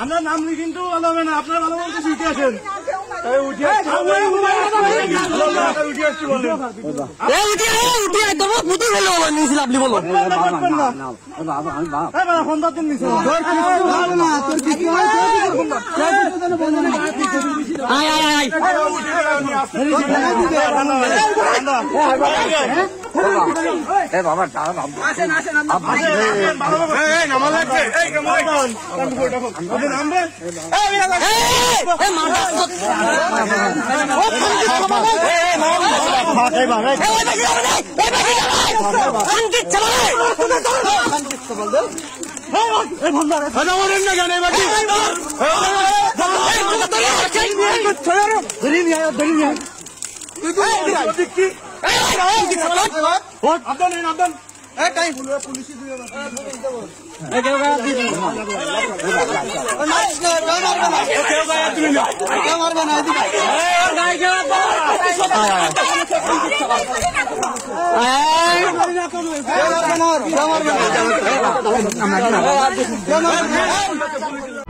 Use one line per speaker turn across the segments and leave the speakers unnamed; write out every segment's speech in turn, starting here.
আপনার নাম কিন্তু আপনার ভালো বলতে শিখে আছেন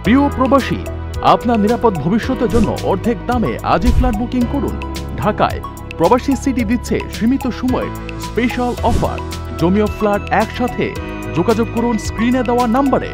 প্রিয় প্রবাসী, আপনার নিরাপদ ভবিষ্যতের জন্য অর্ধেক দামে আজই ফ্ল্যাট বুকিং করুন। ঢাকায় প্রবাসী সিটি দিচ্ছে সীমিত সময়ের স্পেশাল অফার। জমি ও ফ্ল্যাট একসাথে। যোগাযোগ করুন স্ক্রিনে দেওয়া নম্বরে।